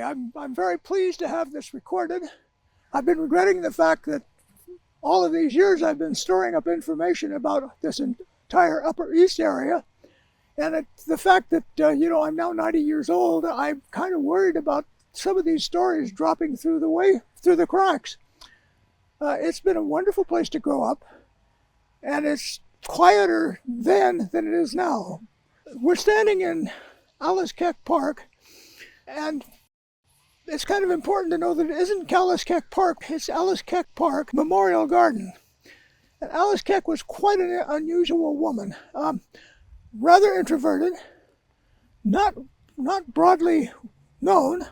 I'm very pleased to have this recorded. I've been regretting the fact that all of these years I've been storing up information about this entire Upper East area. And the fact that, I'm now 90 years old, I'm kind of worried about some of these stories dropping through the cracks. It's been a wonderful place to grow up, and it's quieter then than it is now. We're standing in Alice Keck Park, and it's kind of important to know that it isn't Alice Keck Park, it's Alice Keck Park Memorial Garden. And Alice Keck was quite an unusual woman, rather introverted, not broadly known,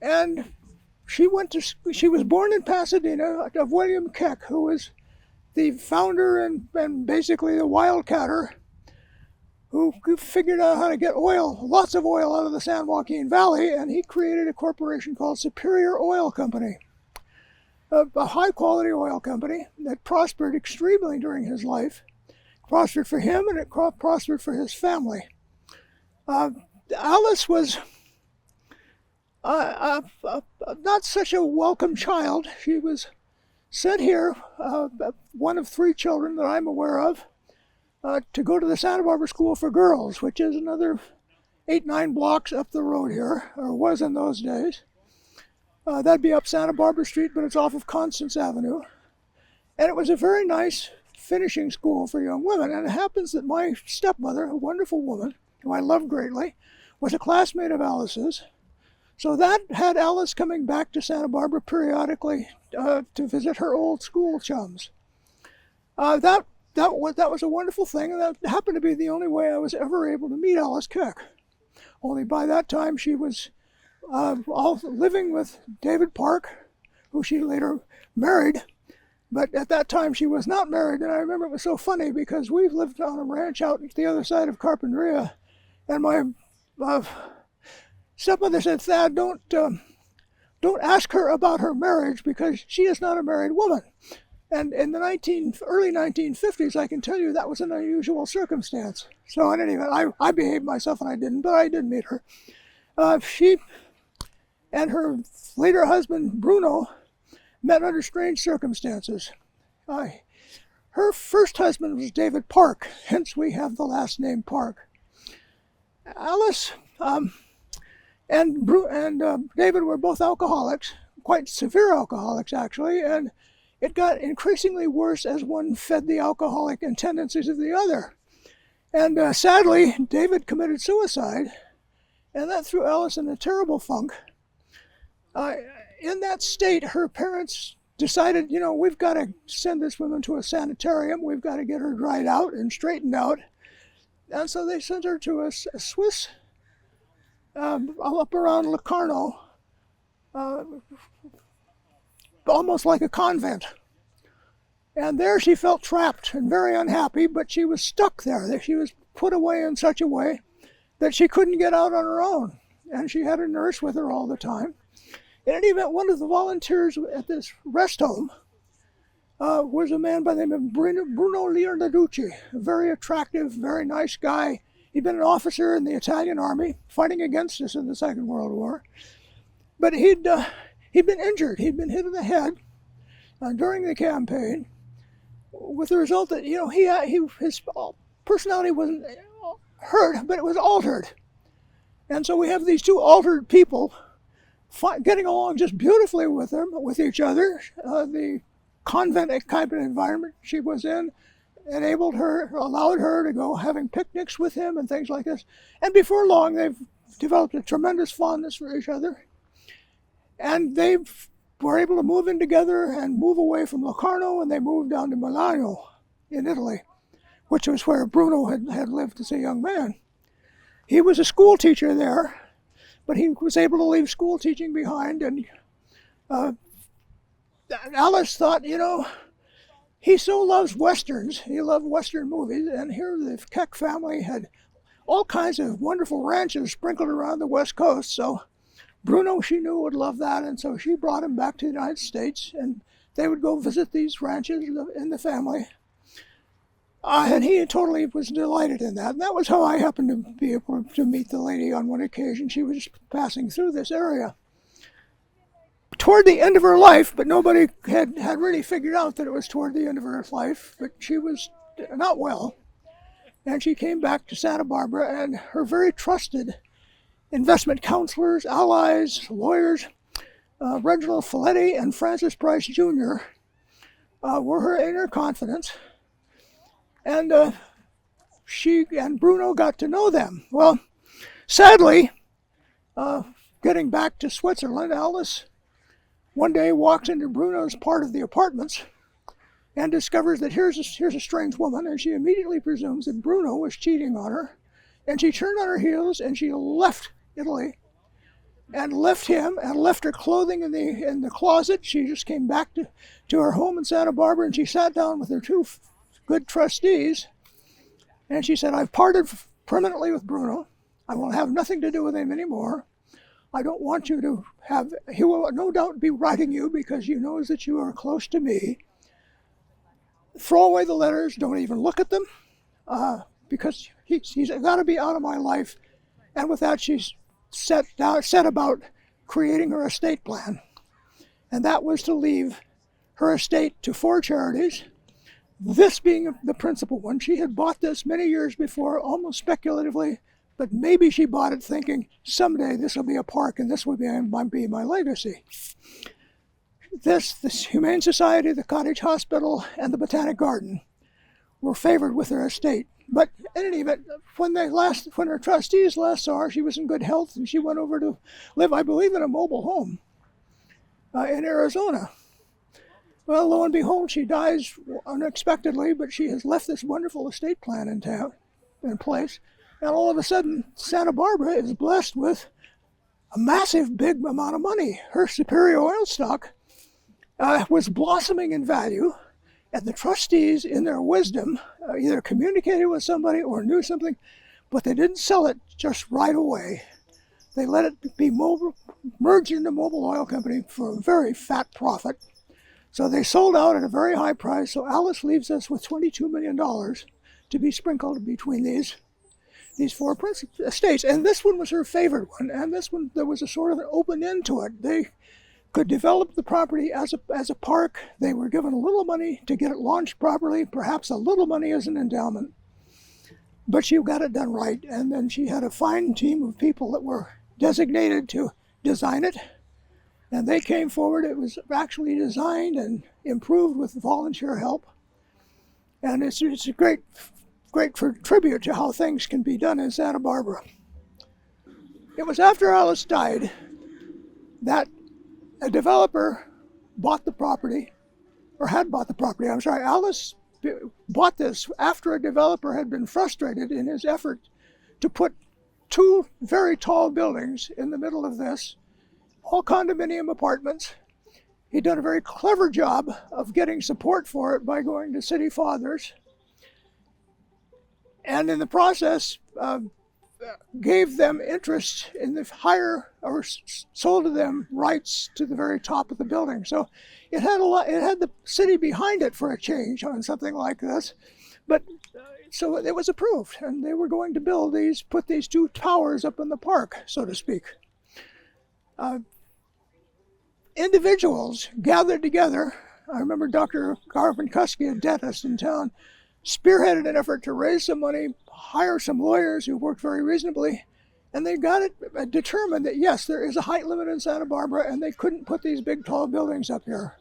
and she was born in Pasadena of William Keck, who was the founder and basically the wildcatter who figured out how to get lots of oil out of the San Joaquin Valley, and he created a corporation called Superior Oil Company, a high-quality oil company that prospered extremely during his life. Prospered for him, and it prospered for his family. Alice was not such a welcome child. She was sent here, one of 3 children that I'm aware of, to go to the Santa Barbara School for Girls, which is another 8-9 blocks up the road here, or was in those days. That'd be up Santa Barbara Street, but it's off of Constance Avenue. And it was a very nice finishing school for young women. And it happens that my stepmother, a wonderful woman, who I love greatly, was a classmate of Alice's. So that had Alice coming back to Santa Barbara periodically to visit her old school chums. That was a wonderful thing, and that happened to be the only way I was ever able to meet Alice Keck. Only by that time she was living with David Park, who she later married. But at that time she was not married, and I remember it was so funny because we lived on a ranch out at the other side of Carpinteria, and my stepmother said, "Thad, don't ask her about her marriage because she is not a married woman." And in the early 1950s, I can tell you that was an unusual circumstance. So in any event, I behaved myself and I didn't, but I did meet her. She and her later husband, Bruno, met under strange circumstances. Her first husband was David Park, hence we have the last name Park. Alice and David were both alcoholics, quite severe alcoholics actually, and it got increasingly worse as one fed the alcoholic tendencies of the other. And sadly, David committed suicide, and that threw Alice in a terrible funk. In that state, her parents decided, we've got to send this woman to a sanitarium. We've got to get her dried out and straightened out. And so they sent her to a Swiss, up around Locarno, almost like a convent. And there she felt trapped and very unhappy, but she was stuck there. She was put away in such a way that she couldn't get out on her own. And she had a nurse with her all the time. In any event, one of the volunteers at this rest home was a man by the name of Bruno Leonarducci, a very attractive, very nice guy. He'd been an officer in the Italian army, fighting against us in the Second World War. But he'd been injured. He'd been hit in the head during the campaign, with the result that his personality wasn't hurt, but it was altered. And so we have these 2 altered people getting along just beautifully with each other. The convent kind of environment she was in allowed her to go having picnics with him and things like this. And before long, they've developed a tremendous fondness for each other. And they were able to move in together and move away from Locarno, and they moved down to Milano in Italy, which was where Bruno had lived as a young man. He was a school teacher there, but he was able to leave school teaching behind, and Alice thought, he so loves Westerns, he loved Western movies, and here the Keck family had all kinds of wonderful ranches sprinkled around the West Coast, so Bruno, she knew, would love that, and so she brought him back to the United States, and they would go visit these ranches in the family. And he totally was delighted in that. And that was how I happened to be able to meet the lady on one occasion. She was passing through this area toward the end of her life, but nobody had really figured out that it was toward the end of her life. But she was not well. And she came back to Santa Barbara, and her very trusted investment counselors, allies, lawyers, Reginald Folletti and Francis Price Jr. Were her inner confidants. And she and Bruno got to know them. Well, sadly, getting back to Switzerland, Alice one day walks into Bruno's part of the apartments and discovers that here's a strange woman, and she immediately presumes that Bruno was cheating on her. And she turned on her heels and she left Italy and left him and left her clothing in the closet. She just came back to her home in Santa Barbara, and she sat down with her two good trustees, and she said, I've parted permanently with Bruno. I will have nothing to do with him anymore. I don't want you to have, he will no doubt be writing you because he knows that you are close to me. Throw away the letters, don't even look at them, because he's got to be out of my life. And with that, she's set about creating her estate plan. And that was to leave her estate to 4 charities, this being the principal one. She had bought this many years before, almost speculatively, but maybe she bought it thinking, someday this will be a park and this will be my legacy. This Humane Society, the Cottage Hospital, and the Botanic Garden were favored with her estate. But in any event, when her trustees last saw her, she was in good health, and she went over to live, I believe, in a mobile home in Arizona. Well, lo and behold, she dies unexpectedly, but she has left this wonderful estate plan in place. And all of a sudden, Santa Barbara is blessed with a massive, big amount of money. Her Superior oil stock was blossoming in value, and the trustees, in their wisdom, either communicated with somebody or knew something, but they didn't sell it just right away. They let it be merged into Mobil Oil Company for a very fat profit. So they sold out at a very high price. So Alice leaves us with $22 million to be sprinkled between these 4 estates. And this one was her favorite one. And this one, there was a sort of an open end to it. They could develop the property as a park. They were given a little money to get it launched properly, perhaps a little money as an endowment. But she got it done right. And then she had a fine team of people that were designated to design it. And they came forward. It was actually designed and improved with volunteer help. And it's a great tribute to how things can be done in Santa Barbara. It was after Alice died that a developer bought the property, or had bought the property. I'm sorry, Alice bought this after a developer had been frustrated in his effort to put 2 very tall buildings in the middle of this, all condominium apartments. He'd done a very clever job of getting support for it by going to city fathers, and in the process gave them interest in the higher, or sold to them rights to the very top of the building. So it had the city behind it for a change on something like this, but so it was approved, and they were going to put these 2 towers up in the park, so to speak. Individuals gathered together. I remember Dr. Garvin Kuski, a dentist in town, spearheaded an effort to raise some money, hire some lawyers who worked very reasonably, and they got it determined that yes, there is a height limit in Santa Barbara, and they couldn't put these big tall buildings up here.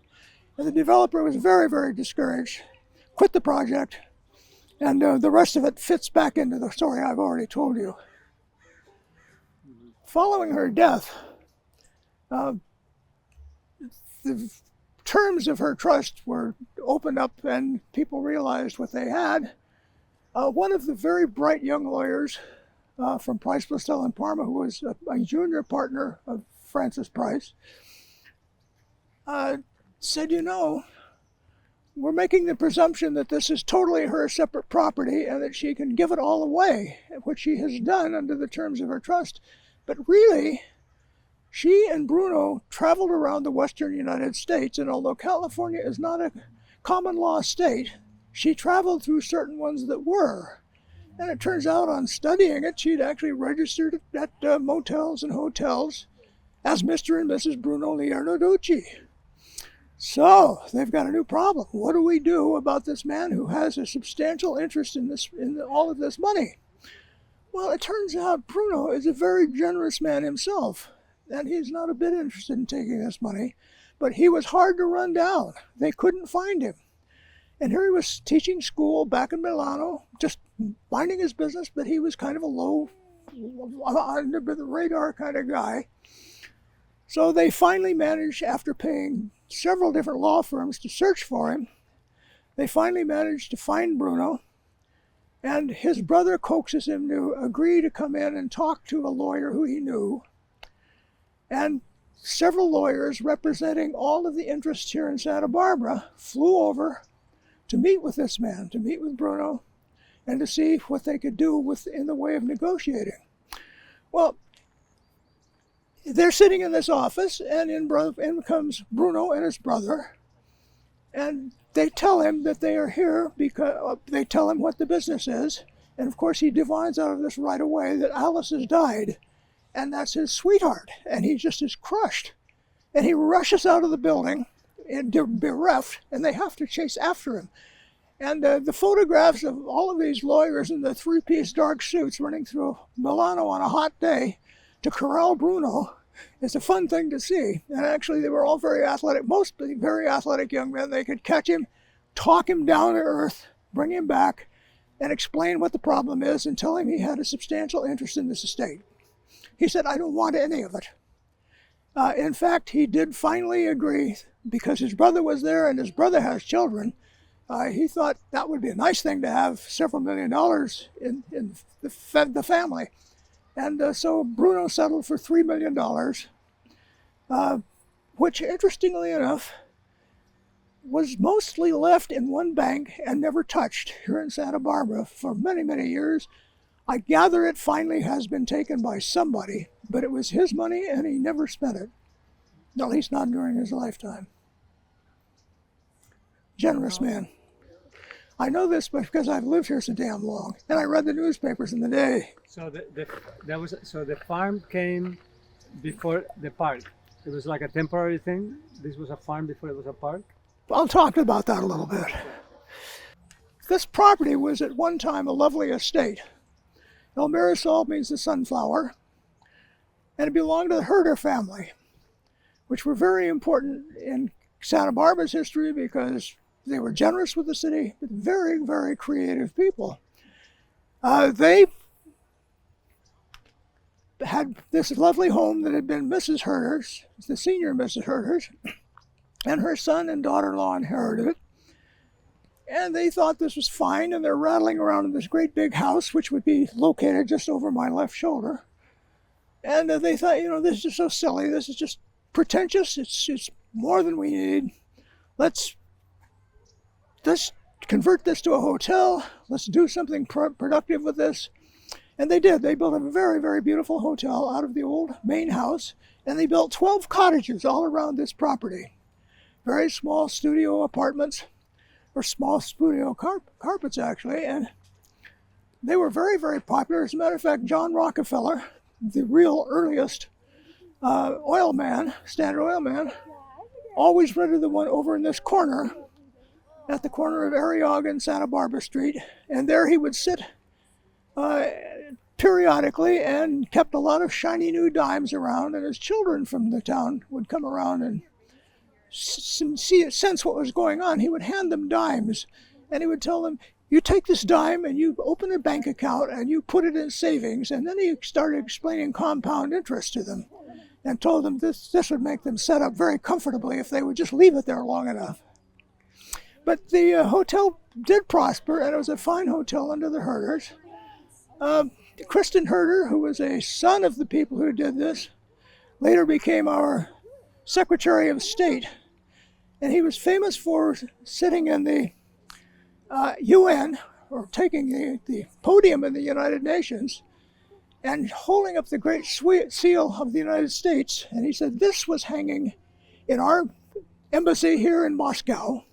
And the developer was very, very discouraged, quit the project, and the rest of it fits back into the story I've already told you. Following her death, the terms of her trust were opened up, and people realized what they had. One of the very bright young lawyers from Price, Blistell, and Parma, who was a junior partner of Francis Price, said, we're making the presumption that this is totally her separate property and that she can give it all away, which she has done under the terms of her trust. But really, she and Bruno traveled around the western United States, and although California is not a common law state, she traveled through certain ones that were. And it turns out on studying it, she'd actually registered at motels and hotels as Mr. and Mrs. Bruno Leonarducci. So they've got a new problem. What do we do about this man who has a substantial interest in all of this money? Well, it turns out Bruno is a very generous man himself, and he's not a bit interested in taking this money, but he was hard to run down. They couldn't find him. And here he was teaching school back in Milano, just minding his business, but he was kind of a low, under the radar kind of guy. So they finally managed, after paying several different law firms to search for him, they finally managed to find Bruno. And his brother coaxes him to agree to come in and talk to a lawyer who he knew. And several lawyers representing all of the interests here in Santa Barbara flew over to meet with this man, to meet with Bruno, and to see what they could do in the way of negotiating. Well, they're sitting in this office, and in comes Bruno and his brother, and they tell him that they are here because they tell him what the business is. And of course, he divines out of this right away that Alice has died, and that's his sweetheart. And he just is crushed. And he rushes out of the building, bereft, and they have to chase after him. And the photographs of all of these lawyers in the three-piece dark suits running through Milano on a hot day to corral Bruno is a fun thing to see. And actually, they were all very athletic, mostly very athletic young men. They could catch him, talk him down to earth, bring him back, and explain what the problem is and tell him he had a substantial interest in this estate. He said, I don't want any of it. In fact, he did finally agree because his brother was there and his brother has children. He thought that would be a nice thing to have several $1 million in the family. And so Bruno settled for $3 million, which, interestingly enough, was mostly left in one bank and never touched here in Santa Barbara for many, many years. I gather it finally has been taken by somebody, but it was his money and he never spent it, at least not during his lifetime. Generous man. I know this because I've lived here so damn long, and I read the newspapers in the day. So the farm came before the park. It was like a temporary thing. This was a farm before it was a park. I'll talk about that a little bit. This property was at one time a lovely estate. El Mirasol means the sunflower, and it belonged to the Herder family, which were very important in Santa Barbara's history because they were generous with the city, but very, very creative people. They had this lovely home that had been Mrs. Herder's, the senior Mrs. Herder's, and her son and daughter-in-law inherited it. And they thought this was fine, and they're rattling around in this great big house, which would be located just over my left shoulder. And they thought, this is just so silly. This is just pretentious. It's more than we need. Let's convert this to a hotel. Let's do something productive with this. And they did. They built a very, very beautiful hotel out of the old main house, and they built 12 cottages all around this property. Very small studio apartments, or small studio carpets actually, and they were very, very popular. As a matter of fact, John Rockefeller, the real earliest oil man, Standard Oil man, always rented the one over in this corner, at the corner of Arriaga and Santa Barbara Street, and there he would sit periodically and kept a lot of shiny new dimes around, and his children from the town would come around and sense what was going on. He would hand them dimes, and he would tell them, you take this dime and you open a bank account and you put it in savings. And then he started explaining compound interest to them and told them this would make them set up very comfortably if they would just leave it there long enough. But the hotel did prosper, and it was a fine hotel under the Herders. Kristen Herder, who was a son of the people who did this, later became our Secretary of State. And he was famous for sitting in the UN, or taking the podium in the United Nations, and holding up the Great Seal of the United States. And he said this was hanging in our embassy here in Moscow.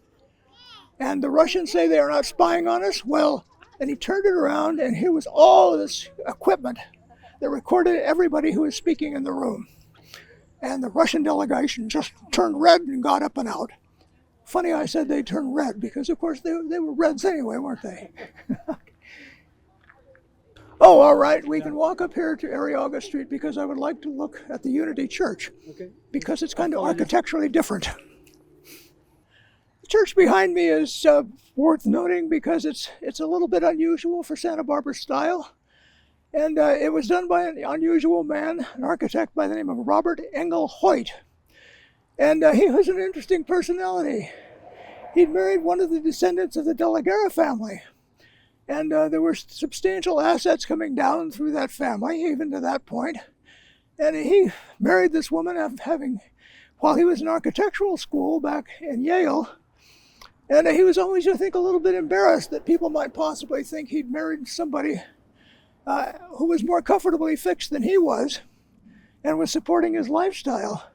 And the Russians say they are not spying on us. Well, and he turned it around, and here was all of this equipment that recorded everybody who was speaking in the room. And the Russian delegation just turned red and got up and out. Funny I said they turned red, because of course they were Reds anyway, weren't they? Oh, all right, we can walk up here to Arriaga Street, because I would like to look at the Unity Church, Okay. because it's kind of architecturally different. The church behind me is worth noting because it's a little bit unusual for Santa Barbara style. And it was done by an unusual man, an architect by the name of Robert Engel Hoyt. And he was an interesting personality. He'd married one of the descendants of the De La Guerra family. And there were substantial assets coming down through that family, even to that point. And he married this woman while he was in architectural school back in Yale. And he was always, I think, a little bit embarrassed that people might possibly think he'd married somebody who was more comfortably fixed than he was and was supporting his lifestyle.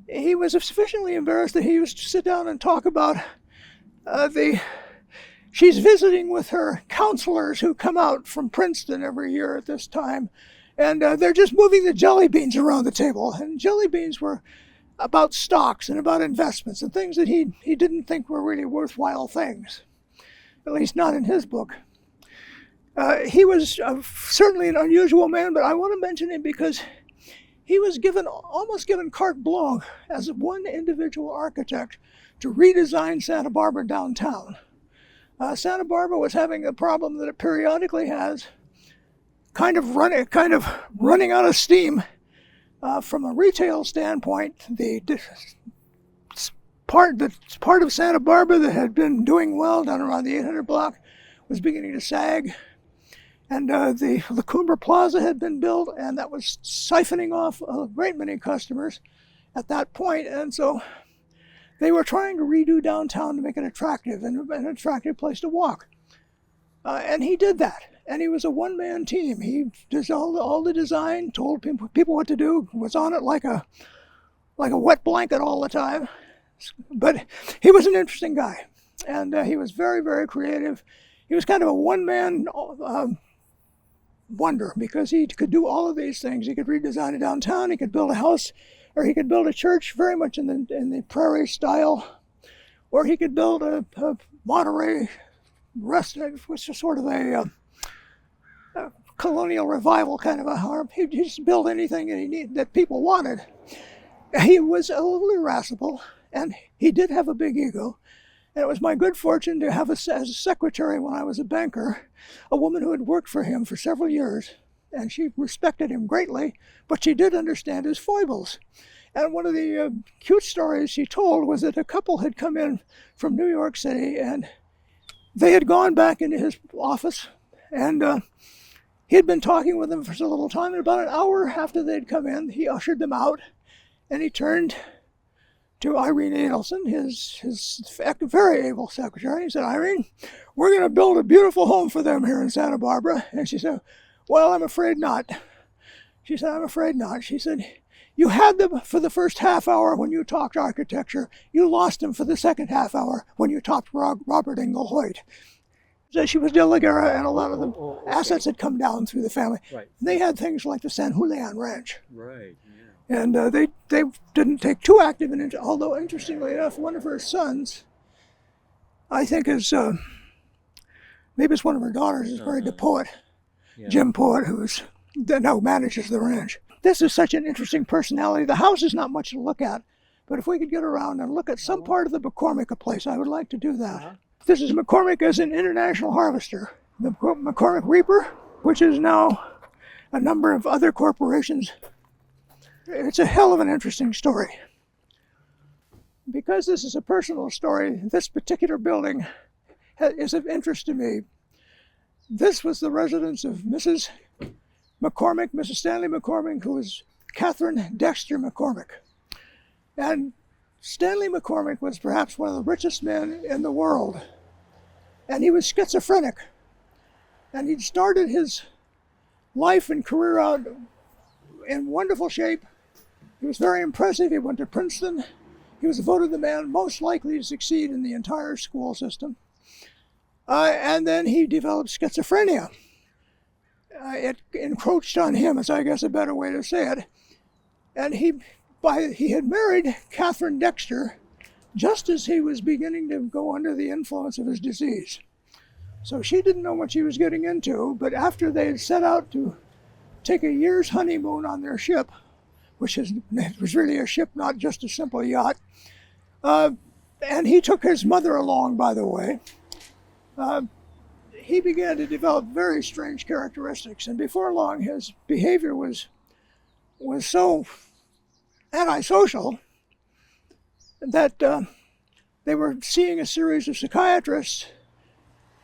He was sufficiently embarrassed that he used to sit down and talk about she's visiting with her counselors who come out from Princeton every year at this time, and they're just moving the jelly beans around the table. And jelly beans were about stocks and about investments and things that he didn't think were really worthwhile things, at least not in his book. He was certainly an unusual man, but I want to mention him because he was almost given carte blanche as one individual architect to redesign Santa Barbara downtown. Santa Barbara was having a problem that it periodically has, kind of running out of steam. From a retail standpoint, the part of Santa Barbara that had been doing well down around the 800 block was beginning to sag. And the La Cumbre Plaza had been built, and that was siphoning off a great many customers at that point. And so they were trying to redo downtown to make it attractive and an attractive place to walk. And he did that. And he was a one-man team. He did all the design, told people what to do, was on it like a wet blanket all the time. But he was an interesting guy. And he was very, very creative. He was kind of a one-man wonder, because he could do all of these things. He could redesign a downtown, he could build a house, or he could build a church very much in the prairie style, or he could build a Monterey restaurant, which is sort of a colonial revival kind of a harm. He'd just build anything that people wanted. He was a little irascible, and he did have a big ego. And it was my good fortune to have as a secretary when I was a banker, a woman who had worked for him for several years. And she respected him greatly, but she did understand his foibles. And one of the cute stories she told was that a couple had come in from New York City, and they had gone back into his office, and he had been talking with them for a little time. And about an hour after they'd come in, he ushered them out, and he turned to Irene Adelson, his very able secretary. He said, "Irene, we're going to build a beautiful home for them here in Santa Barbara." And she said, "Well, I'm afraid not." She said, "I'm afraid not." She said, "You had them for the first half hour when you talked architecture. You lost them for the second half hour when you talked Robert Engel Hoyt." So she was De La Guerra, and a lot of the assets had come down through the family. Right. They had things like the San Julian Ranch. Right. And they didn't take too active in it, although interestingly enough, one of her sons, I think is, maybe it's one of her daughters, is married to Poet, Jim Poet, who now manages the ranch. This is such an interesting personality. The house is not much to look at, but if we could get around and look at some part of the McCormick place, I would like to do that. This is McCormick as an international harvester. The McCormick Reaper, which is now a number of other corporations. It's a hell of an interesting story. Because this is a personal story, this particular building is of interest to me. This was the residence of Mrs. McCormick, Mrs. Stanley McCormick, who was Catherine Dexter McCormick. And Stanley McCormick was perhaps one of the richest men in the world. And he was schizophrenic. And he'd started his life and career out in wonderful shape. He was very impressive. He went to Princeton. He was voted the man most likely to succeed in the entire school system. And then he developed schizophrenia. It encroached on him, is I guess a better way to say it. And he had married Catherine Dexter just as he was beginning to go under the influence of his disease. So she didn't know what she was getting into, but after they had set out to take a year's honeymoon on their ship, which was really a ship, not just a simple yacht, and he took his mother along, by the way, he began to develop very strange characteristics, and before long his behavior was so antisocial that they were seeing a series of psychiatrists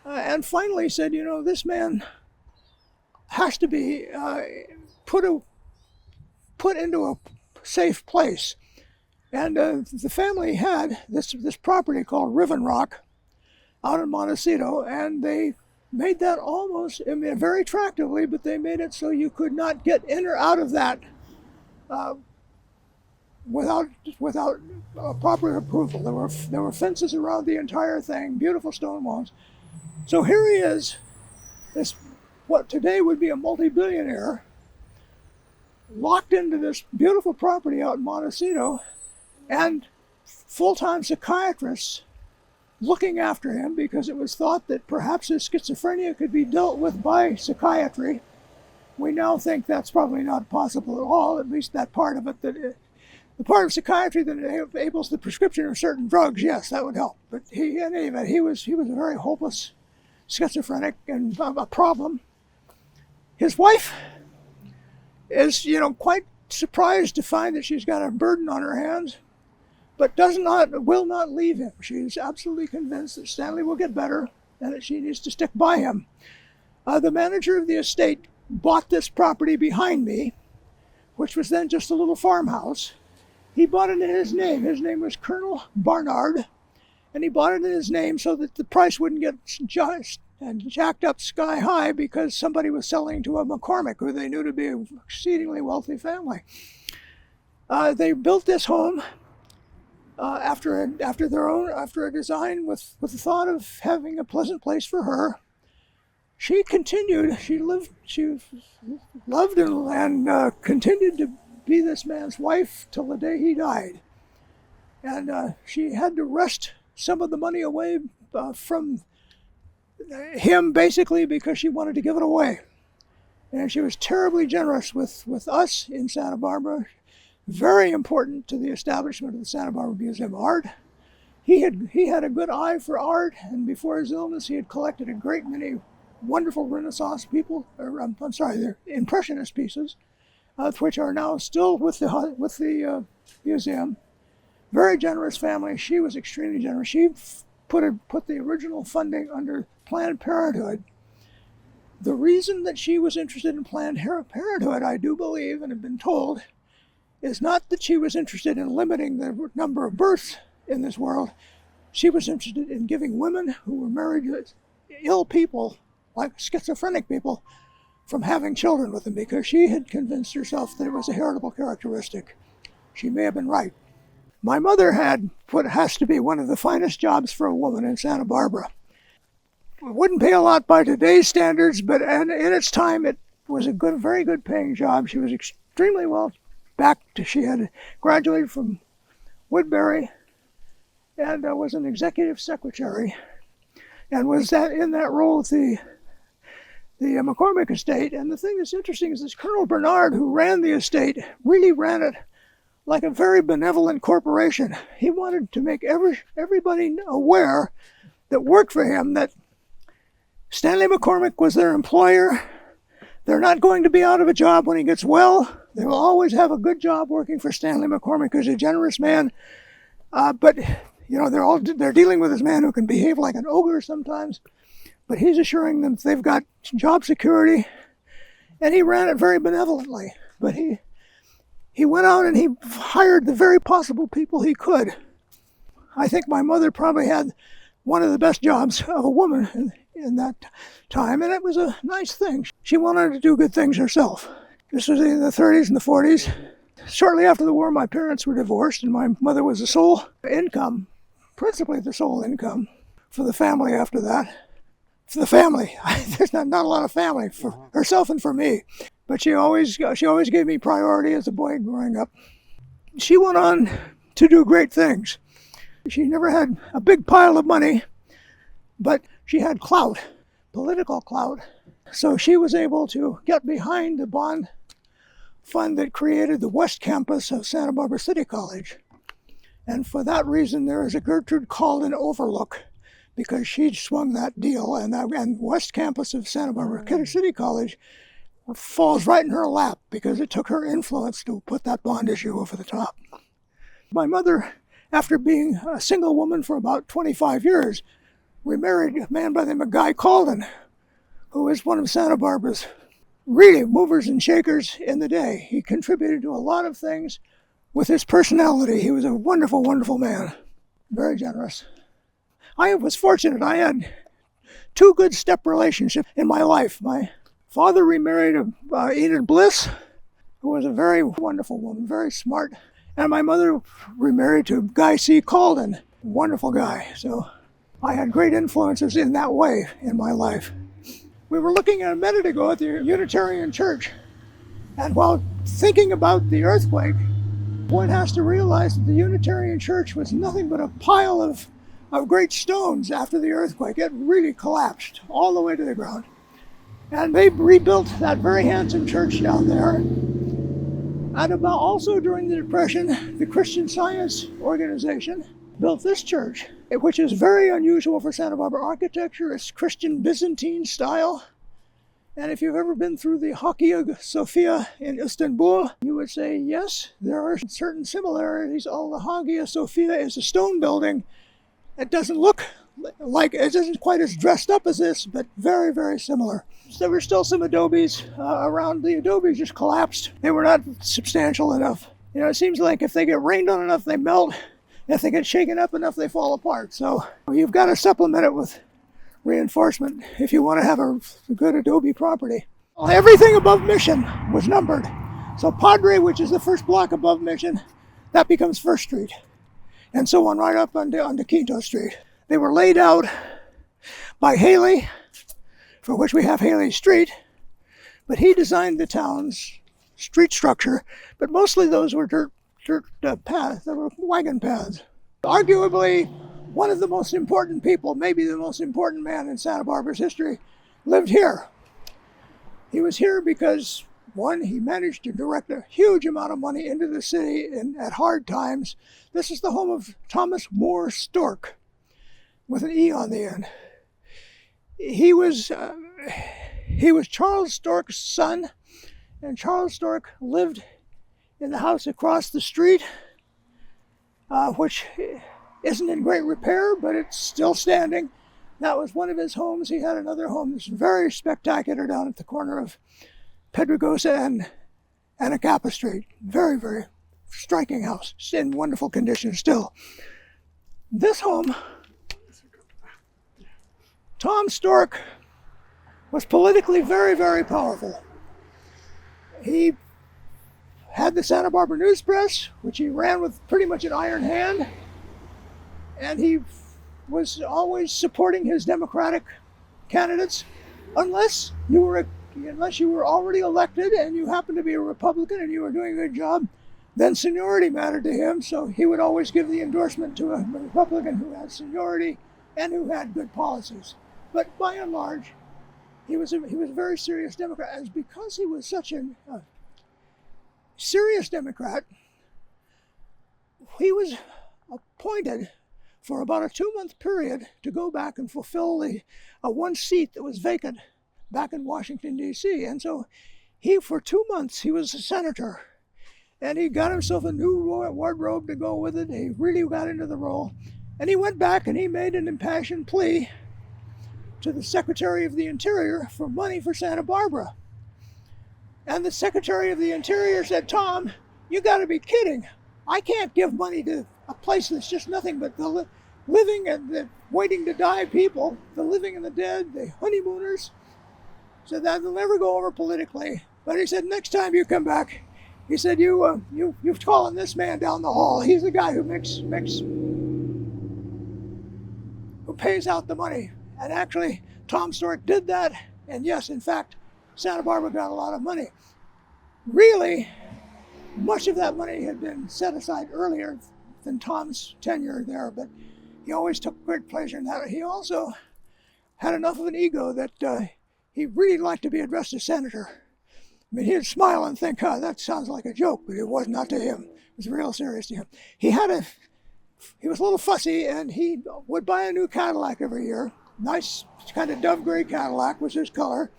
and finally said, this man has to be put into a safe place. And the family had this property called Riven Rock out in Montecito, and they made that almost, very attractively, but they made it so you could not get in or out of that without proper approval. There were fences around the entire thing, beautiful stone walls. So here he is, this what today would be a multi-billionaire, locked into this beautiful property out in Montecito, and full-time psychiatrists looking after him because it was thought that perhaps his schizophrenia could be dealt with by psychiatry. We now think that's probably not possible at all, at least that part of it, the part of psychiatry that enables the prescription of certain drugs, yes, that would help. But in any event, he was a very hopeless schizophrenic and a problem. His wife is, quite surprised to find that she's got a burden on her hands, but will not leave him. She's absolutely convinced that Stanley will get better and that she needs to stick by him. The manager of the estate bought this property behind me, which was then just a little farmhouse. He bought it in his name. His name was Colonel Barnard, and he bought it in his name so that the price wouldn't get jacked up sky high because somebody was selling to a McCormick, who they knew to be an exceedingly wealthy family. They built this home after a design with the thought of having a pleasant place for her. She continued. She loved and continued to be this man's wife till the day he died. And she had to wrest some of the money away from him, basically because she wanted to give it away. And she was terribly generous with us in Santa Barbara, very important to the establishment of the Santa Barbara Museum of Art. He had a good eye for art, and before his illness he had collected a great many wonderful Renaissance they're Impressionist pieces, which are now still with the museum. Very generous family. She was extremely generous. She put the original funding under Planned Parenthood. The reason that she was interested in Planned Parenthood, I do believe and have been told, is not that she was interested in limiting the number of births in this world. She was interested in giving women who were married to ill people, like schizophrenic people, from having children with them, because she had convinced herself that it was a heritable characteristic. She may have been right. My mother had what has to be one of the finest jobs for a woman in Santa Barbara. It wouldn't pay a lot by today's standards, but in its time it was a very good paying job. She was extremely well backed. She had graduated from Woodbury and was an executive secretary and was in that role with the McCormick estate. And the thing that's interesting is this Colonel Bernard, who ran the estate, really ran it like a very benevolent corporation. He wanted to make everybody aware that worked for him that Stanley McCormick was their employer. They're not going to be out of a job when he gets well. They will always have a good job working for Stanley McCormick, who's a generous man. But they're dealing with this man who can behave like an ogre sometimes. But he's assuring them they've got job security, and he ran it very benevolently. But he went out and he hired the very possible people he could. I think my mother probably had one of the best jobs of a woman in that time, and it was a nice thing. She wanted to do good things herself. This was in the 30s and the 40s. Shortly after the war, my parents were divorced, and my mother was the sole income, principally the sole income for the family after that. For the family. There's not a lot of family for herself and for me. But she always gave me priority as a boy growing up. She went on to do great things. She never had a big pile of money, but she had clout, political clout. So she was able to get behind the bond fund that created the West Campus of Santa Barbara City College. And for that reason, there is a Gertrude Calden Overlook, because she swung that deal, and West Campus of Santa Barbara City College falls right in her lap because it took her influence to put that bond issue over the top. My mother, after being a single woman for about 25 years, remarried a man by the name of Guy Calden, who is one of Santa Barbara's really movers and shakers in the day. He contributed to a lot of things with his personality. He was a wonderful, wonderful man, very generous. I was fortunate. I had two good step relationships in my life. My father remarried Enid Bliss, who was a very wonderful woman, very smart. And my mother remarried to Guy C. Calden, wonderful guy. So I had great influences in that way in my life. We were looking at a minute ago at the Unitarian Church. And while thinking about the earthquake, one has to realize that the Unitarian Church was nothing but a pile of great stones after the earthquake. It really collapsed all the way to the ground. And they rebuilt that very handsome church down there. And about also during the Depression, the Christian Science Organization built this church, which is very unusual for Santa Barbara architecture. It's Christian Byzantine style. And if you've ever been through the Hagia Sophia in Istanbul, you would say, yes, there are certain similarities. Although the Hagia Sophia is a stone building, it doesn't look like, it isn't quite as dressed up as this, but very, very similar. There were still some adobes around. The adobes just collapsed. They were not substantial enough. You know, it seems like if they get rained on enough, they melt. If they get shaken up enough, they fall apart. So you've got to supplement it with reinforcement if you want to have a good adobe property. Well, everything above Mission was numbered. So Padre, which is the first block above Mission, that becomes First Street. And so on right up onto Quinto Street. They were laid out by Haley, for which we have Haley Street, but he designed the town's street structure, but mostly those were dirt paths, they were wagon paths. Arguably, one of the most important people, maybe the most important man in Santa Barbara's history, lived here. He was here because, one, he managed to direct a huge amount of money into the city at hard times. This is the home of Thomas Moore Stork, with an E on the end. He was Charles Stork's son, and Charles Stork lived in the house across the street, which isn't in great repair, but it's still standing. That was one of his homes. He had another home that's very spectacular down at the corner of Pedregosa and Anacapa Street. Very, very striking house. It's in wonderful condition still. This home, Tom Stork was politically very, very powerful. He had the Santa Barbara News Press, which he ran with pretty much an iron hand, and he was always supporting his Democratic candidates, unless you were already elected and you happened to be a Republican and you were doing a good job, then seniority mattered to him, so he would always give the endorsement to a Republican who had seniority and who had good policies. But by and large, he was a very serious Democrat. And because he was such a serious Democrat, he was appointed for about a 2-month period to go back and fulfill the one seat that was vacant back in Washington, D.C. And so for 2 months, he was a senator. And he got himself a new wardrobe to go with it. He really got into the role. And he went back and he made an impassioned plea to the Secretary of the Interior for money for Santa Barbara. And the Secretary of the Interior said, Tom, you got to be kidding. I can't give money to a place that's just nothing but the living and the waiting to die people, the living and the dead, the honeymooners. So that'll never go over politically. But he said, next time you come back, He said, you've calling this man down the hall. He's the guy who pays out the money. And actually, Tom Stork did that. And yes, in fact, Santa Barbara got a lot of money. Really, much of that money had been set aside earlier than Tom's tenure there, but he always took great pleasure in that. He also had enough of an ego that he really liked to be addressed as senator. I mean, he'd smile and think, that sounds like a joke, but it was not to him. It was real serious to him. He was a little fussy, and he would buy a new Cadillac every year. Nice kind of dove gray Cadillac was his color.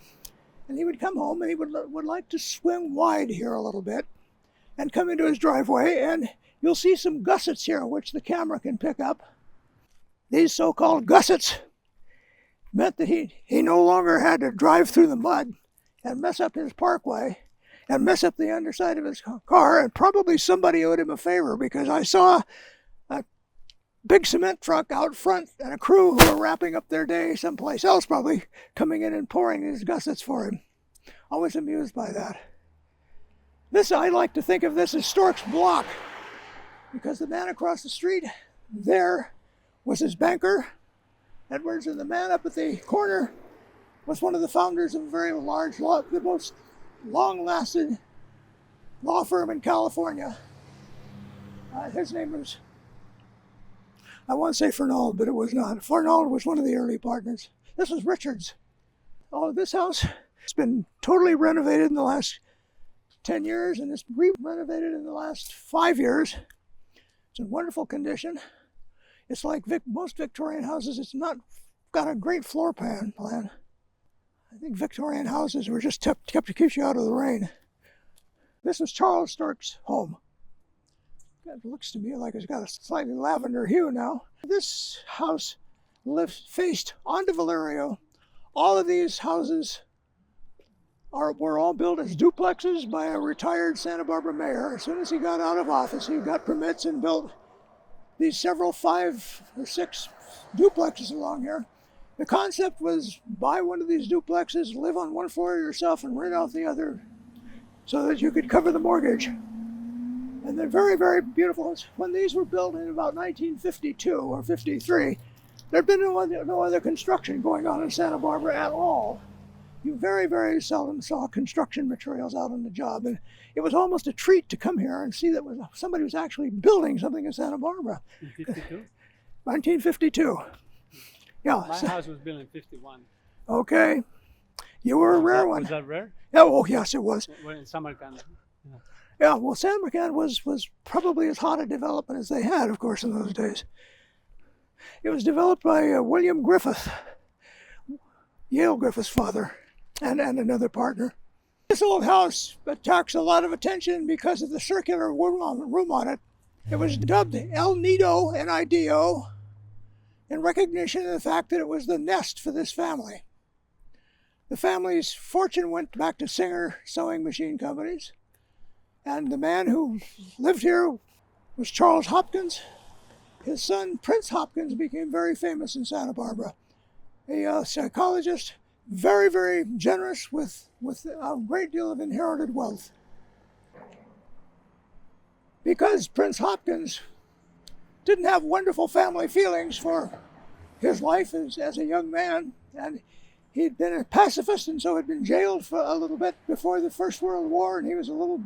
And he would come home, and he would like to swing wide here a little bit and come into his driveway, and you'll see some gussets here, which the camera can pick up. These so-called gussets meant that he no longer had to drive through the mud and mess up his parkway and mess up the underside of his car, and probably somebody owed him a favor, because I saw a big cement truck out front and a crew who were wrapping up their day someplace else, probably coming in and pouring these gussets for him. Always amused by that. I like to think of this as Stork's block, because the man across the street there was his banker, Edwards, and the man up at the corner was one of the founders of a very large, the most long-lasting law firm in California. His name was, I want to say Fernald, but it was not. Fernald was one of the early partners. This was Richards. Oh, this house, it's been totally renovated in the last 10 years, and it's re-renovated in the last 5 years. It's in wonderful condition. It's like most Victorian houses. It's not got a great floor plan. I think Victorian houses were just kept to keep you out of the rain. This was Charles Stork's home. It looks to me like it's got a slightly lavender hue now. This house faced onto Valerio. All of these houses were all built as duplexes by a retired Santa Barbara mayor. As soon as he got out of office, he got permits and built these several 5 or 6 duplexes along here. The concept was buy one of these duplexes, live on one floor yourself, and rent out the other so that you could cover the mortgage. And they're very, very beautiful. When these were built in about 1952 or 53, there'd been no other construction going on in Santa Barbara at all. You very, very seldom saw construction materials out on the job. And it was almost a treat to come here and see that somebody was actually building something in Santa Barbara. In 52? 1952. Yeah. My house was built in 51. Okay. You were a rare one. Was that rare? Yeah, oh, yes, it was. We're in Samarkand. Yeah, well, Samarkand was probably as hot a development as they had, of course, in those days. It was developed by William Griffith, Yale Griffith's father, and another partner. This old house attracts a lot of attention because of the circular room on it. It was dubbed El Nido Nido in recognition of the fact that it was the nest for this family. The family's fortune went back to Singer sewing machine companies, and the man who lived here was Charles Hopkins. His son, Prince Hopkins, became very famous in Santa Barbara. A psychologist, very, very generous with a great deal of inherited wealth. Because Prince Hopkins didn't have wonderful family feelings for his life as a young man, and he'd been a pacifist and so had been jailed for a little bit before the First World War, and he was a little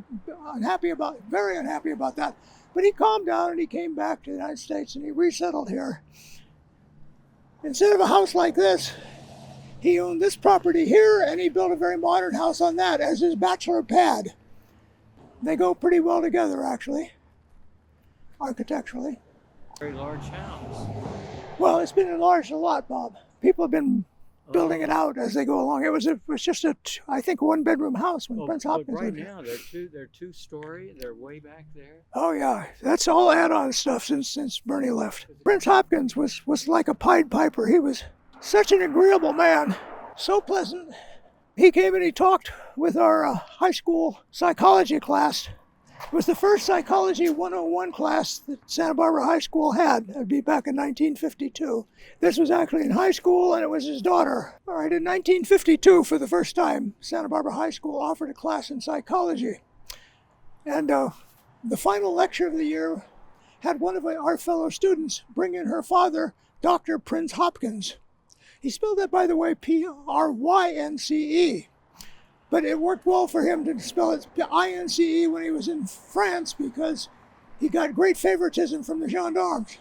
very unhappy about that. But he calmed down and he came back to the United States and he resettled here. Instead of a house like this, he owned this property here and he built a very modern house on that as his bachelor pad. They go pretty well together, actually, architecturally. Very large house. Well, it's been enlarged a lot, Bob. People have been building it out as they go along. It was just I think, one-bedroom house when Prince Hopkins right lived here. now they're two-story. They're way back there. Oh yeah, that's all add-on stuff since Bernie left. Prince Hopkins was like a Pied Piper. He was such an agreeable man, so pleasant. He came and he talked with our high school psychology class. It was the first Psychology 101 class that Santa Barbara High School had. That would be back in 1952. This was actually in high school, and it was his daughter. All right, in 1952, for the first time, Santa Barbara High School offered a class in psychology. And the final lecture of the year had one of our fellow students bring in her father, Dr. Prince Hopkins. He spelled that, by the way, Prynce. But it worked well for him to spell it INCE when he was in France because he got great favoritism from the gendarmes.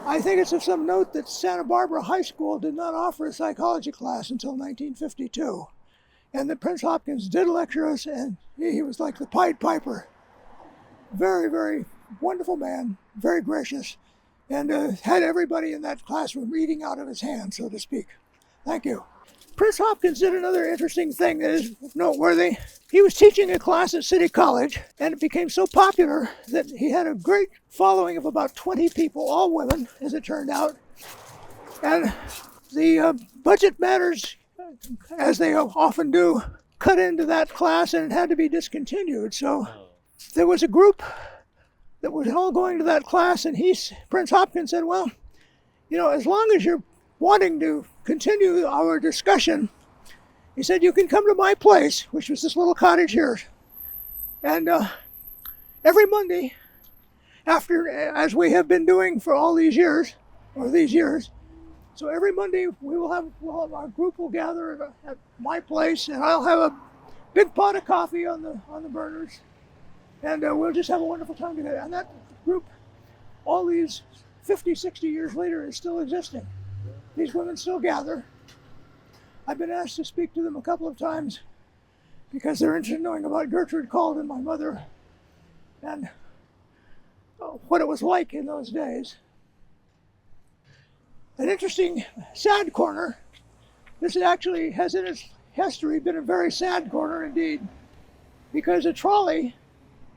I think it's of some note that Santa Barbara High School did not offer a psychology class until 1952. And that Prince Hopkins did lecture us, and he was like the Pied Piper. Very, very wonderful man, very gracious, and had everybody in that classroom eating out of his hand, so to speak. Thank you. Prince Hopkins did another interesting thing that is noteworthy. He was teaching a class at City College, and it became so popular that he had a great following of about 20 people, all women, as it turned out. And the budget matters, as they often do, cut into that class, and it had to be discontinued. So there was a group that was all going to that class, and Prince Hopkins said, well, as long as you're wanting to continue our discussion, he said, you can come to my place, which was this little cottage here. And every Monday, as we have been doing for all these years, so every Monday our group will gather at my place, and I'll have a big pot of coffee on the burners, and we'll just have a wonderful time together. And that group, all these 50, 60 years later, is still existing. These women still gather. I've been asked to speak to them a couple of times because they're interested in knowing about Gertrude Cald and my mother and what it was like in those days. An interesting sad corner. This actually has in its history been a very sad corner indeed, because a trolley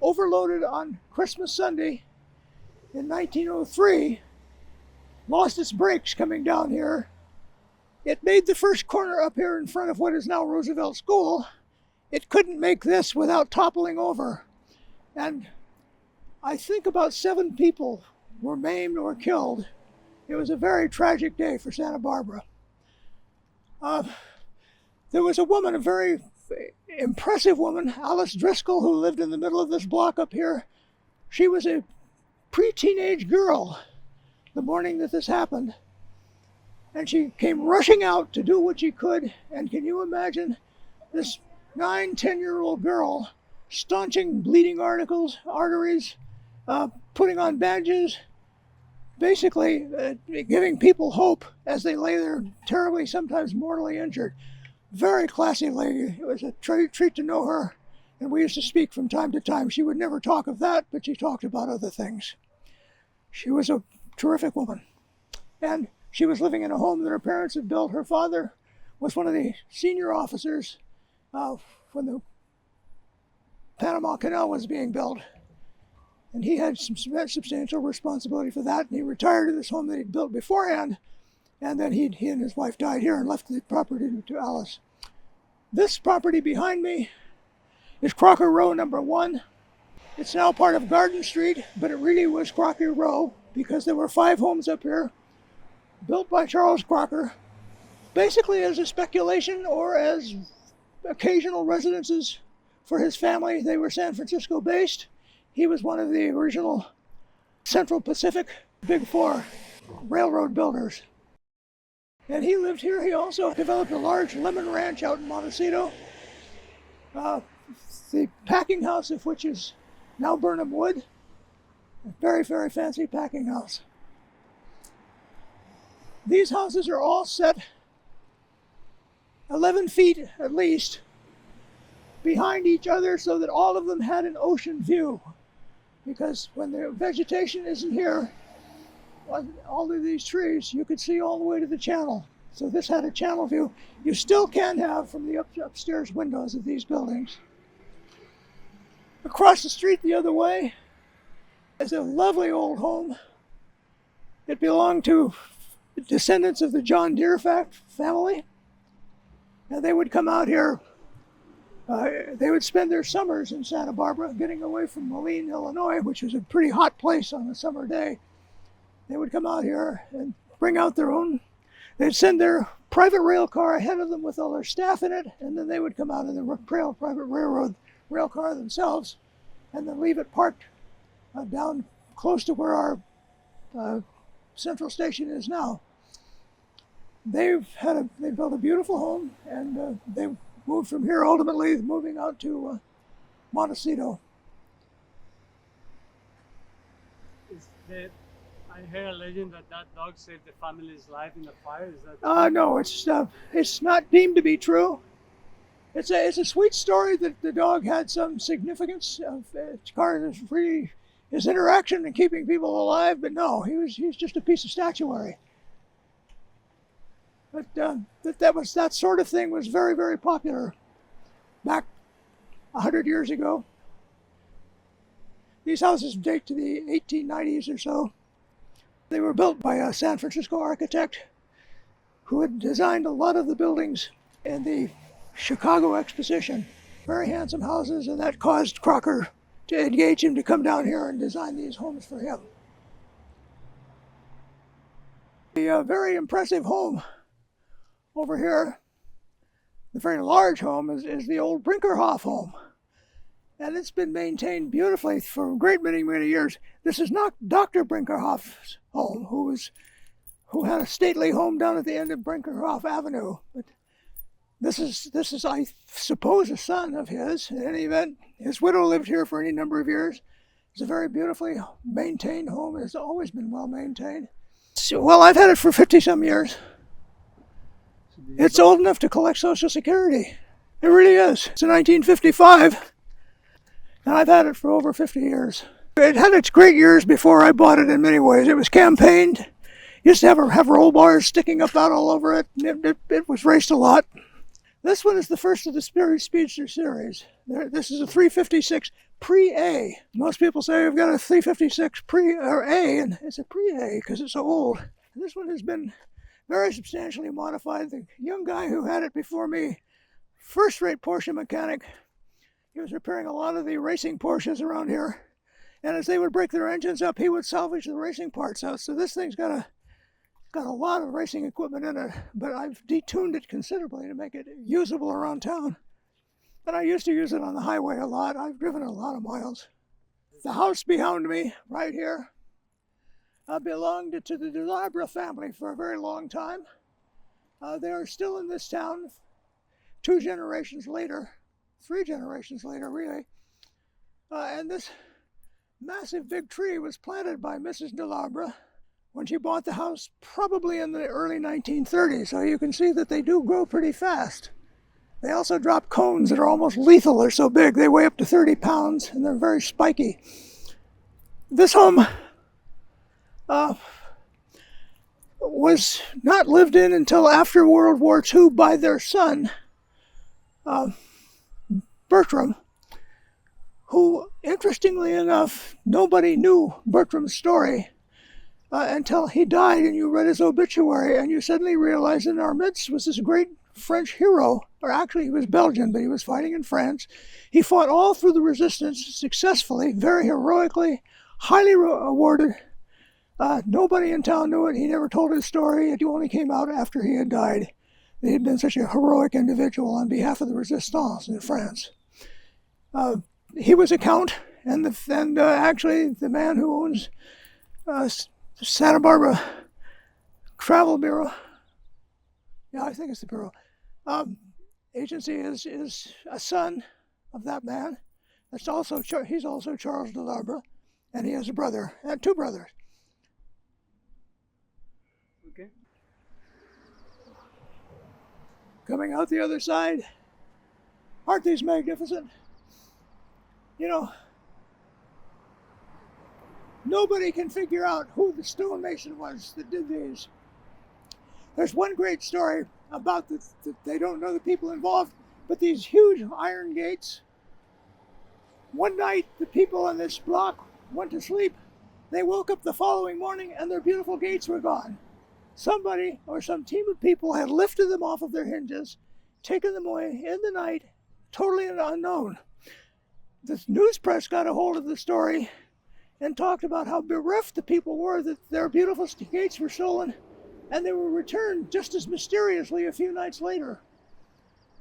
overloaded on Christmas Sunday in 1903 lost its brakes coming down here. It made the first corner up here in front of what is now Roosevelt School. It couldn't make this without toppling over. And I think about 7 people were maimed or killed. It was a very tragic day for Santa Barbara. There was a woman, a very impressive woman, Alice Driscoll, who lived in the middle of this block up here. She was a pre-teenage girl the morning that this happened, and she came rushing out to do what she could. And can you imagine this 9-10-year-old girl staunching bleeding arteries, putting on bandages, basically giving people hope as they lay there terribly, sometimes mortally injured. Very classy lady. It was a treat to know her, and we used to speak from time to time. She would never talk of that, but she talked about other things. She was a terrific woman, and she was living in a home that her parents had built. Her father was one of the senior officers when the Panama Canal was being built, and he had some substantial responsibility for that, and he retired to this home that he'd built beforehand, and then he and his wife died here and left the property to Alice. This property behind me is Crocker Row number 1. It's now part of Garden Street, but it really was Crocker Row because there were 5 homes up here built by Charles Crocker, basically as a speculation or as occasional residences for his family. They were San Francisco based. He was one of the original Central Pacific Big 4 railroad builders. And he lived here. He also developed a large lemon ranch out in Montecito, the packing house of which is now Burnham Wood. A very, very fancy packing house. These houses are all set 11 feet at least behind each other so that all of them had an ocean view. Because when the vegetation isn't here, all of these trees, you could see all the way to the channel. So this had a channel view. You still can have from the upstairs windows of these buildings. Across the street the other way is a lovely old home. It belonged to descendants of the John Deere family. And they would come out here. They would spend their summers in Santa Barbara, getting away from Moline, Illinois, which was a pretty hot place on a summer day. They would come out here and bring out their own. They'd send their private rail car ahead of them with all their staff in it, and then they would come out in the private railroad rail car themselves and then leave it parked down close to where our central station is now. They built a beautiful home, and they moved from here, ultimately moving out to Montecito. I hear a legend that dog saved the family's life in the fire. Is that? No, it's not deemed to be true. It's a sweet story that the dog had some significance of his interaction in keeping people alive, but no, he's just a piece of statuary. But that sort of thing was very, very popular back 100 years ago. These houses date to the 1890s or so. They were built by a San Francisco architect who had designed a lot of the buildings in the Chicago Exposition. Very handsome houses, and that caused Crocker to engage him to come down here and design these homes for him. The very impressive home over here, the very large home, is the old Brinkerhoff home. And it's been maintained beautifully for a great many, many years. This is not Dr. Brinkerhoff's home, who had a stately home down at the end of Brinkerhoff Avenue. But this is, I suppose, a son of his. In any event, his widow lived here for any number of years. It's a very beautifully maintained home. It's always been well maintained. Well, I've had it for 50-some years. It's old enough to collect Social Security. It really is. It's a 1955. And I've had it for over 50 years. It had its great years before I bought it in many ways. It was campaigned. Used to have roll bars sticking up out all over it. It was raced a lot. This one is the first of the Speedster series. This is a 356 Pre-A. Most people say I've got a 356 Pre-A, and it's a Pre-A because it's so old. And this one has been very substantially modified. The young guy who had it before me, first-rate Porsche mechanic, he was repairing a lot of the racing Porsches around here, and as they would break their engines up, he would salvage the racing parts out. So this thing's got a lot of racing equipment in it, but I've detuned it considerably to make it usable around town. And I used to use it on the highway a lot. I've driven it a lot of miles. The house behind me, right here, belonged to the Delabra family for a very long time. They are still in this town 2 generations later. 3 generations later, really. And this massive big tree was planted by Mrs. Delabra when she bought the house, probably in the early 1930s. So you can see that they do grow pretty fast. They also drop cones that are almost lethal. They're so big. They weigh up to 30 pounds, and they're very spiky. This home was not lived in until after World War II by their son, Bertram, who, interestingly enough, nobody knew Bertram's story until he died, and you read his obituary, and you suddenly realized in our midst was this great French hero, or actually he was Belgian, but he was fighting in France. He fought all through the resistance successfully, very heroically, highly awarded. Nobody in town knew it. He never told his story. It only came out after he had died. He had been such a heroic individual on behalf of the resistance in France. He was a count, and actually the man who owns Santa Barbara Travel Bureau, yeah, I think it's the Bureau, agency is a son of that man. He's also Charles Delabra, and he has a brother, and 2 brothers. Okay. Coming out the other side, aren't these magnificent? You know, nobody can figure out who the stonemason was that did these. There's one great story about that they don't know the people involved, but these huge iron gates. One night, the people on this block went to sleep. They woke up the following morning, and their beautiful gates were gone. Somebody or some team of people had lifted them off of their hinges, taken them away in the night, totally unknown. The news press got a hold of the story and talked about how bereft the people were that their beautiful gates were stolen, and they were returned just as mysteriously a few nights later.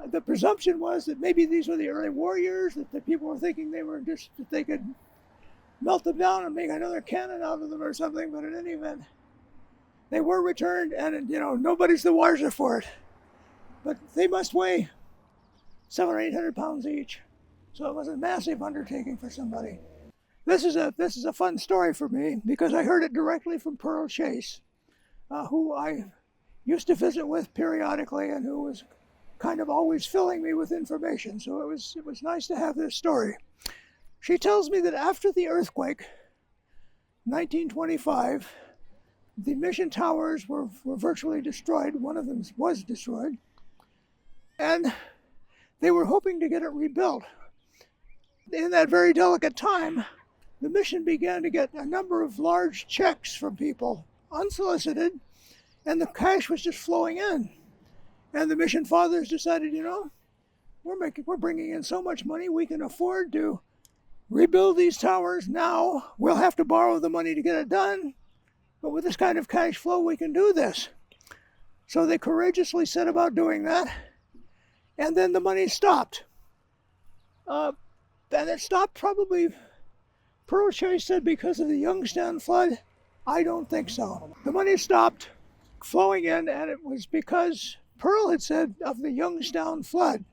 The presumption was that maybe these were the early warriors, that the people were thinking they were just, that they could melt them down and make another cannon out of them or something, but in any event, they were returned, and nobody's the wiser for it. But they must weigh 700 or 800 pounds each, so it was a massive undertaking for somebody. This is a fun story for me because I heard it directly from Pearl Chase, who I used to visit with periodically and who was kind of always filling me with information. So it was nice to have this story. She tells me that after the earthquake, 1925, the mission towers were virtually destroyed. One of them was destroyed. And they were hoping to get it rebuilt. In that very delicate time, the mission began to get a number of large checks from people, unsolicited, and the cash was just flowing in. And the mission fathers decided, we're bringing in so much money, we can afford to rebuild these towers now. We'll have to borrow the money to get it done, but with this kind of cash flow, we can do this. So they courageously set about doing that, and then the money stopped. And it stopped probably, Pearl Chase said, because of the Youngstown flood. I don't think so. The money stopped flowing in, and it was because Pearl had said of the Youngstown flood.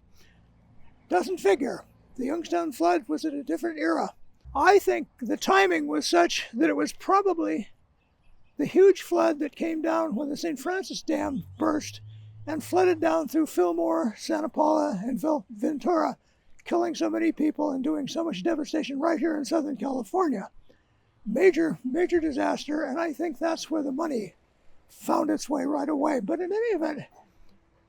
Doesn't figure. The Youngstown flood was at a different era. I think the timing was such that it was probably the huge flood that came down when the St. Francis Dam burst and flooded down through Fillmore, Santa Paula, and Ventura, killing so many people and doing so much devastation right here in Southern California. Major, major disaster, and I think that's where the money found its way right away. But in any event,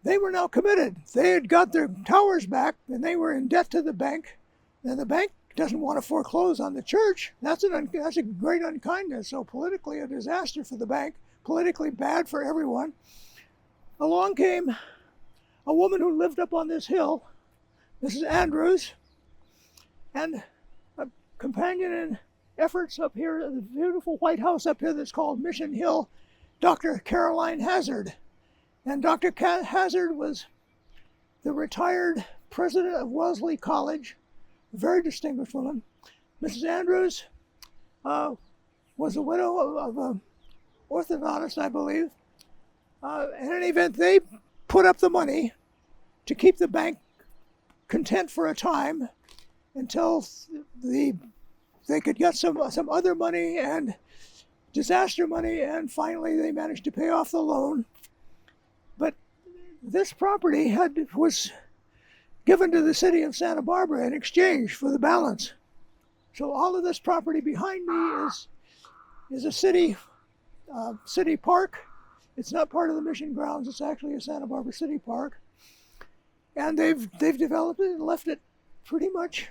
they were now committed. They had got their towers back, and they were in debt to the bank, and the bank doesn't want to foreclose on the church. That's a great unkindness. So politically a disaster for the bank, politically bad for everyone. Along came a woman who lived up on this hill, Mrs. Andrews, and a companion in efforts up here at the beautiful White House up here that's called Mission Hill, Dr. Caroline Hazard. And Dr. Hazard was the retired president of Wellesley College, a very distinguished woman. Mrs. Andrews was a widow of an orthodontist, I believe. In any event, they put up the money to keep the bank content for a time until they could get some other money and disaster money, and finally they managed to pay off the loan. But this property was given to the city of Santa Barbara in exchange for the balance. So all of this property behind me is a city park. It's not part of the mission grounds. It's actually a Santa Barbara city park. And they've developed it and left it pretty much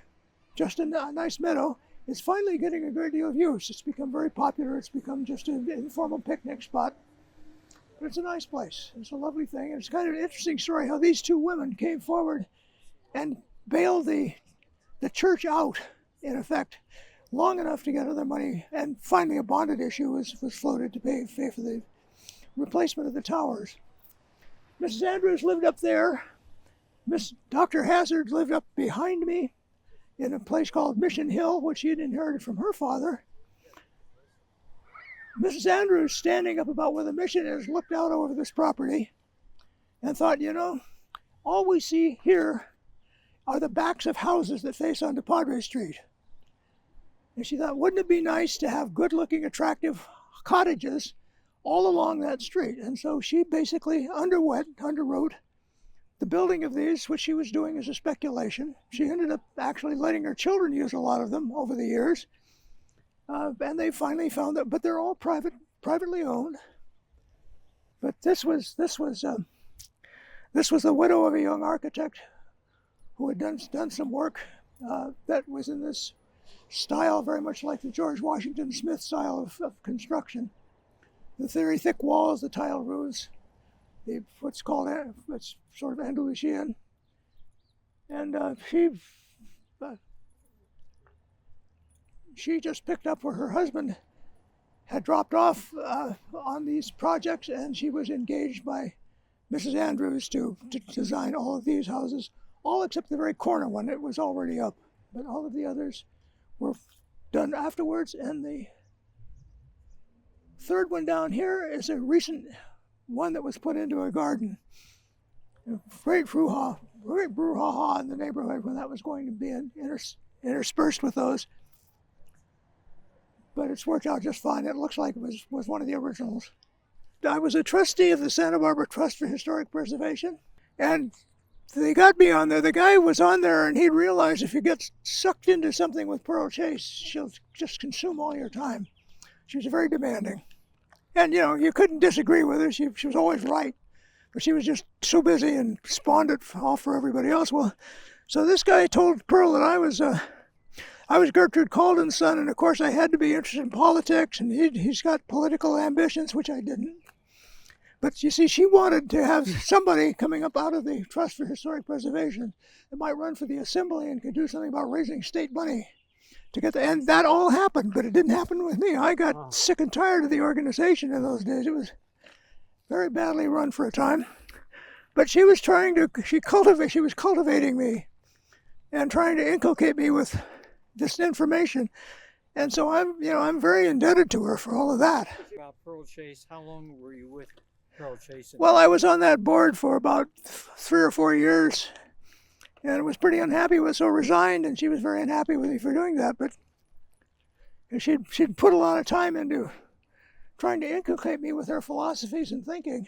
just a nice meadow. It's finally getting a great deal of use. It's become very popular. It's become just an informal picnic spot. But it's a nice place. It's a lovely thing. And it's kind of an interesting story how these two women came forward and bailed the church out, in effect, long enough to get other money. And finally a bonded issue was floated to pay for the replacement of the towers. Mrs. Andrews lived up there. Dr. Hazard lived up behind me in a place called Mission Hill, which she had inherited from her father. Mrs. Andrews, standing up about where the mission is, looked out over this property and thought, all we see here are the backs of houses that face onto Padre Street. And she thought, wouldn't it be nice to have good-looking, attractive cottages all along that street? And so she basically underwrote the building of these, which she was doing as a speculation. She ended up actually letting her children use a lot of them over the years. And they finally found that, but they're all privately owned. But this was the widow of a young architect who had done some work that was in this style, very much like the George Washington Smith style of construction. The very thick walls, the tile roofs, what's sort of Andalusian. And she just picked up where her husband had dropped off on these projects, and she was engaged by Mrs. Andrews to design all of these houses, all except the very corner one. It was already up, but all of the others were done afterwards. And the third one down here is a recent one that was put into a garden. Great brouhaha in the neighborhood when that was going to be interspersed with those. But it's worked out just fine. It looks like it was one of the originals. I was a trustee of the Santa Barbara Trust for Historic Preservation, and they got me on there. The guy was on there, and he realized if you get sucked into something with Pearl Chase, she'll just consume all your time. She was very demanding. And, you couldn't disagree with her. She was always right. But she was just so busy and spawned it off for everybody else. Well, so this guy told Pearl that I was Gertrude Calden's son, and of course I had to be interested in politics, and he's got political ambitions, which I didn't. But you see, she wanted to have somebody coming up out of the Trust for Historic Preservation that might run for the Assembly and could do something about raising state money to get and that all happened, but it didn't happen with me. I got sick and tired of the organization in those days. It was very badly run for a time. But she was cultivating me and trying to inculcate me with this information. And so I'm very indebted to her for all of that. About Pearl Chase, how long were you with Pearl Chase? Well, I was on that board for about 3 or 4 years, and was pretty unhappy with it, so resigned, and she was very unhappy with me for doing that. But she'd put a lot of time into trying to inculcate me with her philosophies and thinking.